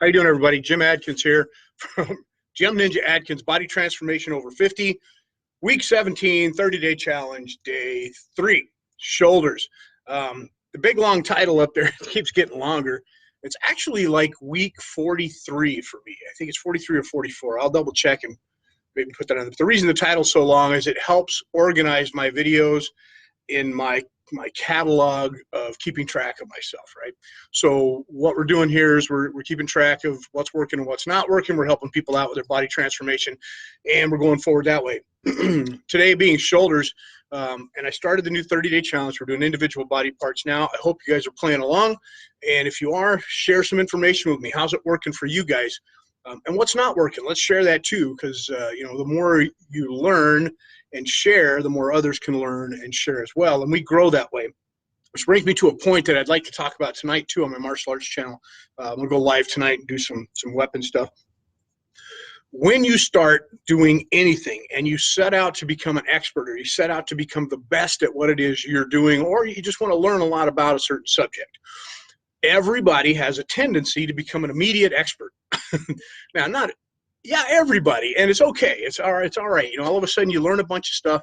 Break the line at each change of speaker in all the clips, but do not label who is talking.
How you doing, everybody? Jim Adkins here from Jim Ninja Adkins Body Transformation Over 50, Week 17, 30-day challenge, day 3, shoulders. The big long title up there keeps getting longer. It's actually like week 43 for me. I think it's 43 or 44. I'll double check and maybe put that on. The reason the title's so long is it helps organize my videos in my catalog of keeping track of myself, right? So what we're doing here is we're keeping track of what's working and what's not working. We're helping people out with their body transformation, and we're going forward that way. Today being shoulders, and I started the new 30-day challenge. We're doing individual body parts now. I hope you guys are playing along, and if you are, share some information with me. How's it working for you guys? And what's not working? Let's share that too, because you know, the more you learn and share, the more others can learn and share as well, and we grow that way. Which brings me to a point that I'd like to talk about tonight too on my martial arts channel. I'm gonna go live tonight and do some weapon stuff. When you start doing anything and you set out to become an expert, or you set out to become the best at what it is you're doing, or you just want to learn a lot about a certain subject, everybody has a tendency to become an immediate expert. Now, everybody, and it's okay. It's all right. You know, all of a sudden you learn a bunch of stuff,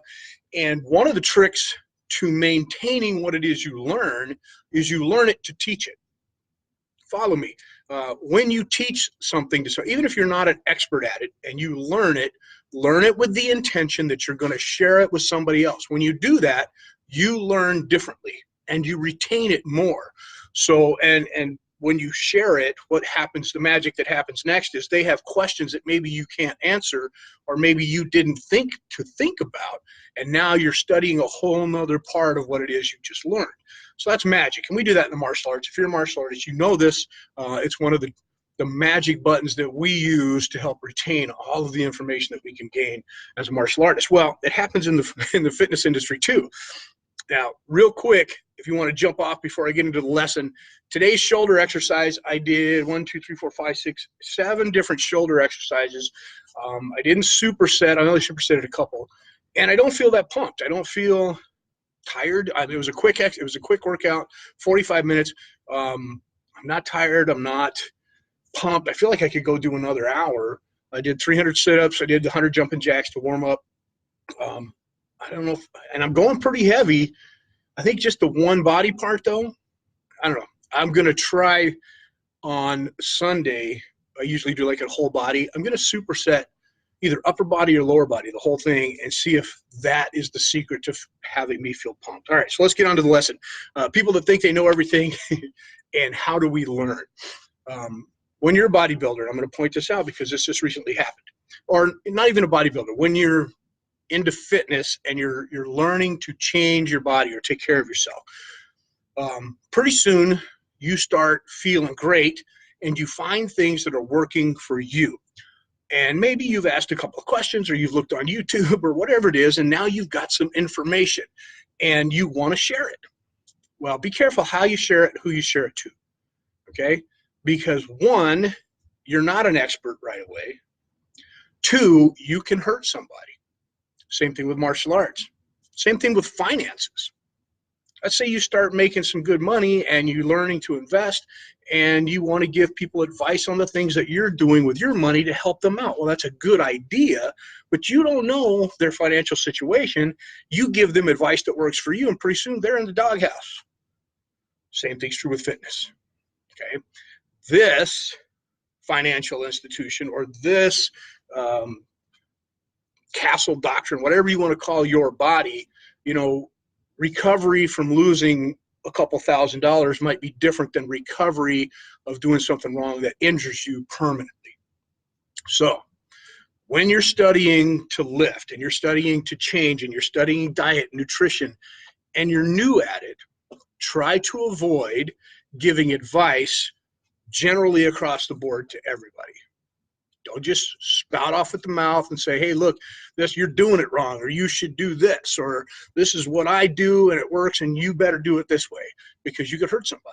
and one of the tricks to maintaining what it is you learn is you learn it to teach it. Follow me. When you teach something to someone, even if you're not an expert at it, and you learn it with the intention that you're going to share it with somebody else. When you do that, you learn differently and you retain it more. So, and when you share it, what happens, the magic that happens next is they have questions that maybe you can't answer, or maybe you didn't think about, and now you're studying a whole nother part of what it is you just learned. So that's magic, and we do that in the martial arts. If you're a martial artist, you know this. It's one of the magic buttons that we use to help retain all of the information that we can gain as a martial artist. Well, it happens in the fitness industry too. Now, real quick, if you want to jump off before I get into the lesson, today's shoulder exercise, I did 1, 2, 3, 4, 5, 6, 7 different shoulder exercises. I didn't superset. I only supersetted a couple, and I don't feel that pumped. I don't feel tired. It was a quick workout, 45 minutes. I'm not tired. I'm not pumped. I feel like I could go do another hour. I did 300 sit-ups. I did 100 jumping jacks to warm up. I don't know, and I'm going pretty heavy. I think just the one body part, though, I don't know. I'm going to try on Sunday. I usually do like a whole body. I'm going to superset either upper body or lower body, the whole thing, and see if that is the secret to having me feel pumped. All right, so let's get on to the lesson. People that think they know everything, and how do we learn? When you're a bodybuilder, I'm going to point this out because this just recently happened, or not even a bodybuilder, when you're into fitness and you're learning to change your body or take care of yourself, pretty soon you start feeling great and you find things that are working for you. And maybe you've asked a couple of questions, or you've looked on YouTube or whatever it is, and now you've got some information and you want to share it. Well, be careful how you share it, who you share it to, okay? Because 1, you're not an expert right away. 2, you can hurt somebody. Same thing with martial arts. Same thing with finances. Let's say you start making some good money and you're learning to invest, and you want to give people advice on the things that you're doing with your money to help them out. Well, that's a good idea, but you don't know their financial situation. You give them advice that works for you, and pretty soon they're in the doghouse. Same thing's true with fitness. Okay, this financial institution, or this castle doctrine, whatever you want to call your body, you know, recovery from losing a couple $1,000s might be different than recovery of doing something wrong that injures you permanently. So when you're studying to lift, and you're studying to change, and you're studying diet, nutrition, and you're new at it, try to avoid giving advice generally across the board to everybody. Don't just spout off at the mouth and say, hey, look, you're doing it wrong, or you should do this, or this is what I do and it works and you better do it this way, because you could hurt somebody,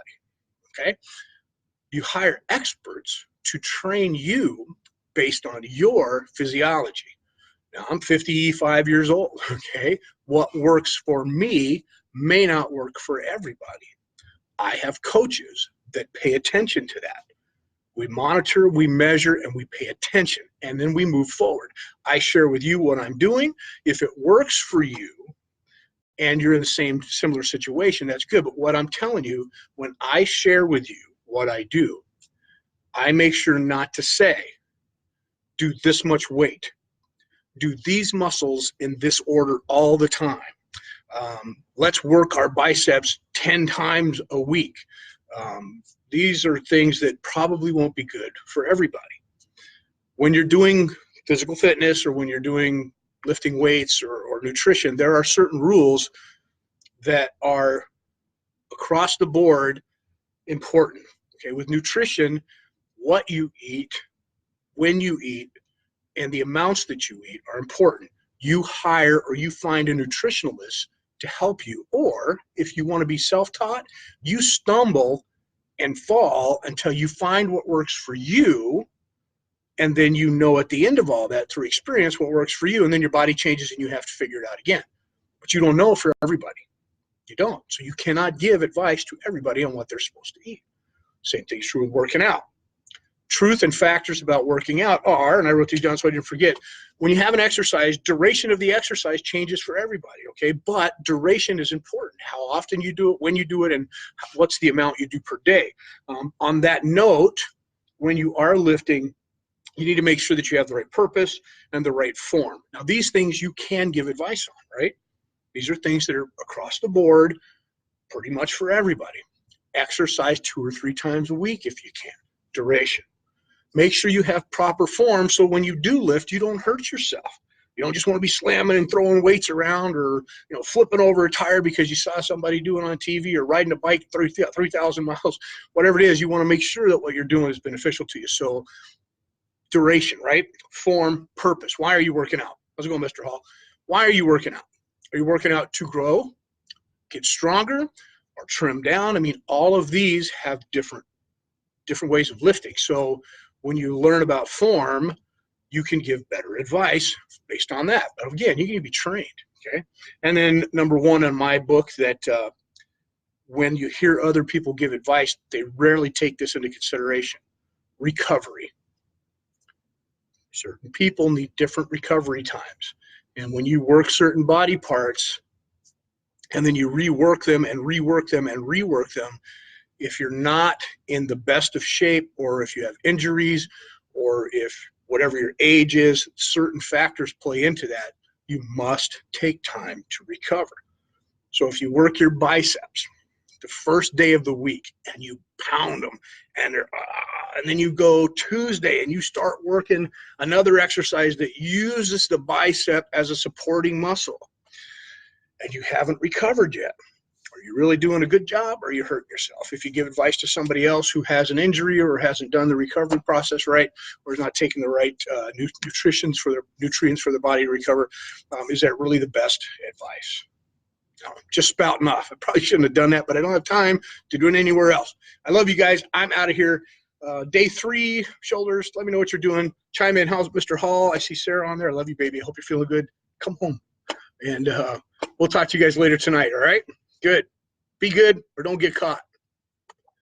okay? You hire experts to train you based on your physiology. Now, I'm 55 years old, okay? What works for me may not work for everybody. I have coaches that pay attention to that. We monitor, we measure, and we pay attention, and then we move forward. I share with you what I'm doing. If it works for you and you're in the similar situation, that's good. But what I'm telling you, when I share with you what I do, I make sure not to say, do this much weight, do these muscles in this order all the time. Let's work our biceps 10 times a week. These are things that probably won't be good for everybody. When you're doing physical fitness or when you're doing lifting weights or nutrition, there are certain rules that are across the board important. Okay, with nutrition, what you eat, when you eat, and the amounts that you eat are important. You hire or you find a nutritionalist to help you. Or if you want to be self-taught, you stumble and fall until you find what works for you. And then you know at the end of all that through experience what works for you. And then your body changes and you have to figure it out again. But you don't know for everybody. You don't. So you cannot give advice to everybody on what they're supposed to eat. Same thing's true with working out. Truth and factors about working out are, and I wrote these down so I didn't forget, when you have an exercise, duration of the exercise changes for everybody, okay? But duration is important. How often you do it, when you do it, and what's the amount you do per day. On that note, when you are lifting, you need to make sure that you have the right purpose and the right form. Now, these things you can give advice on, right? These are things that are across the board, pretty much for everybody. Exercise 2 or 3 times a week if you can. Duration. Make sure you have proper form so when you do lift, you don't hurt yourself. You don't just want to be slamming and throwing weights around or flipping over a tire because you saw somebody doing it on TV or riding a bike 3,000 miles, whatever it is. You want to make sure that what you're doing is beneficial to you. So duration, right? Form, purpose. Why are you working out? How's it going, Mr. Hall? Why are you working out? Are you working out to grow, get stronger, or trim down? I mean, all of these have different ways of lifting. So when you learn about form, you can give better advice based on that. But again, you need to be trained, okay? And then number 1 in my book that when you hear other people give advice, they rarely take this into consideration. Recovery. Certain people need different recovery times. And when you work certain body parts and then you rework them and rework them and rework them, if you're not in the best of shape, or if you have injuries, or if whatever your age is, certain factors play into that, you must take time to recover. So if you work your biceps the first day of the week and you pound them and then you go Tuesday and you start working another exercise that uses the bicep as a supporting muscle and you haven't recovered yet, are you really doing a good job, or are you hurting yourself? If you give advice to somebody else who has an injury or hasn't done the recovery process right, or is not taking the right nutrients for the body to recover, is that really the best advice? No, just spouting off. I probably shouldn't have done that, but I don't have time to do it anywhere else. I love you guys. I'm out of here. Day 3, shoulders. Let me know what you're doing. Chime in. How's Mr. Hall? I see Sarah on there. I love you, baby. I hope you're feeling good. Come home. And we'll talk to you guys later tonight, all right? Good. Be good or don't get caught.